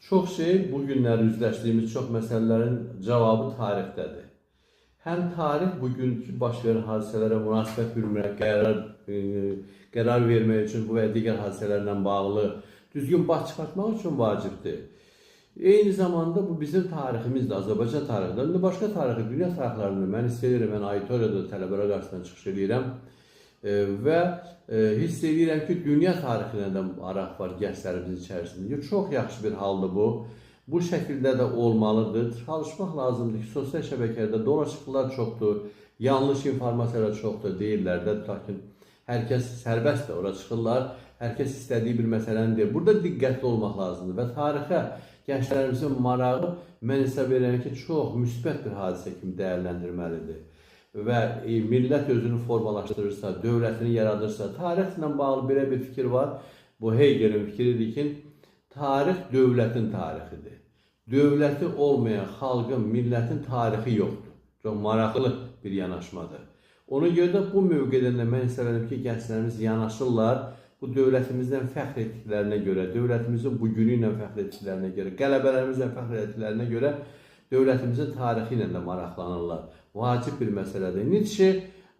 Çox şey, bu günlər üzləşdiyimiz çox məsələlərin cavabı tarixdədir. Həm tarix bugünkü baş verən hadisələrə münasibət bilmək, qərar vermək üçün bu və digər hadisələrlə bağlı düzgün baş çıxartmaq üçün vacibdir. Eyni zamanda bu bizim tariximizdir, Azərbaycan tarixidir. İndi başqa tarixi, dünya tarixlərini mən istəyirəm, mən auditoriyada tələbələr qarşısında çıxış edirəm və hiss edirəm ki, dünya tarixinə də maraq var gənclərimizin içərisində. Çox yaxşı bir haldır bu. Bu şəkildə də olmalıdır. Çalışmaq lazımdır ki, sosial şəbəkələrdə dolaşıqlar çoxdur, yanlış informasiyalar çoxdur deyirlər də, lakin hər kəs sərbəstdir, ora çıxırlar, hər kəs istədiyi bir məsələni deyir. Burada diqqətli olmaq lazımdır və tarixə gənclərimizin marağı mən hesab edirəm ki, çox müsbət bir hadisə kimi dəyərləndirməlidir. Və millət özünü formalaşdırırsa, dövlətini yaradırsa, tarixlə bağlı belə bir fikir var. Bu Hegelin fikridir ki, tarix dövlətin tarixidir. Dövləti olmayan xalqın, millətin tarixi yoxdur. Çox maraqlı bir yanaşmadır. Ona görə də bu mövqedən də mən hesab edirəm ki, gənclərimiz yanaşırlar. Bu dövlətimizdən fəxr etdiklərinə görə, dövlətimizin bugünü ilə fəxr etdiklərinə görə, qələbələrimizlə fəxr etdiklərinə görə dövlətimizin tarixi ilə də maraqlanırlar. Vacib bir məsələdir. Nietzsche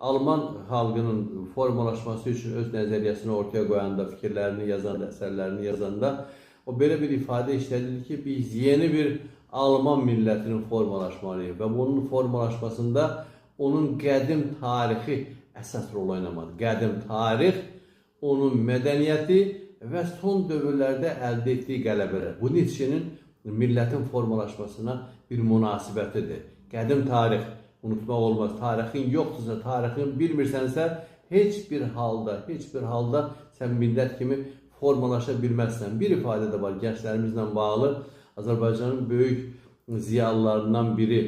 Alman xalqının formalaşması üçün öz nəzəriyyəsini ortaya qoyanda, fikirlərini yazanda, əsərlərini yazanda o belə bir ifadə işlədir ki, biz yeni bir Alman millətinin formalaşmalıyıq və bunun formalaşmasında onun qədim tarixi əsas rol oynamalıdır. Qədim tarix, onun mədəniyyəti və son dövrlərdə əldə etdiyi qələbələr. Bu Nietzsche'nin millətin formalaşmasına bir münasibətidir. Qədim tarix unutmaq olmaz. Tarixin yoxdursa, tarixin bilmirsənsə, heç bir halda sən millət kimi formalaşa bilməzsən. Bir ifadə də var gənclərimizlə bağlı. Azərbaycanın böyük ziyalılarından biri,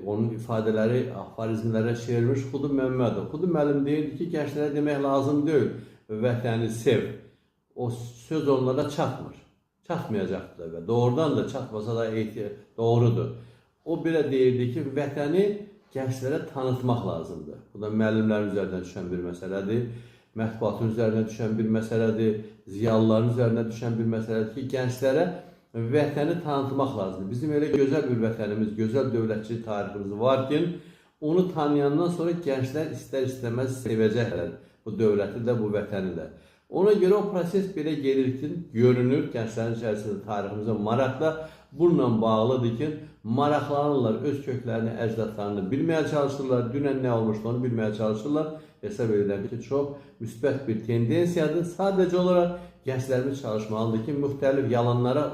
onun ifadələri aforizmlərə çevrilmiş Xudu Məmmədov. Xudu müəllim deyirdi ki, gənclərə demək lazım deyil, vətəni sev. O söz onlara çatmır. Çatmayacaqdır və doğrudan da çatmasa da doğrudur. O belə deyirdi ki, vətəni gənclərə tanıtmaq lazımdır. Bu da müəllimlərin üzərindən düşən bir məsələdir, mətbuatın üzərindən düşən bir məsələdir, ziyalıların üzərindən düşən bir məsələdir ki, gənclərə vətəni tanıtmaq lazımdır. Bizim elə gözəl bir vətənimiz, gözəl dövlətçilik tariximiz var ki, onu tanıyandan sonra gənclər istər-istəməz sevəcəklər bu dövləti də, bu vətəni də. Ona görə o proses belə gelir ki, görünür, gənclərin içərisində tariximizə maraqla bununla bağlıdır ki, maraqlanırlar, öz köklərini, əcdadlarını bilməyə çalışırlar, dünən nə olmuşdu onu bilməyə çalışırlar. Hesab edirəm ki, çox müsbət bir tendensiyadır. Sadəcə olaraq gənclərimiz çalışmalıdır ki, müxtəlif yalanlara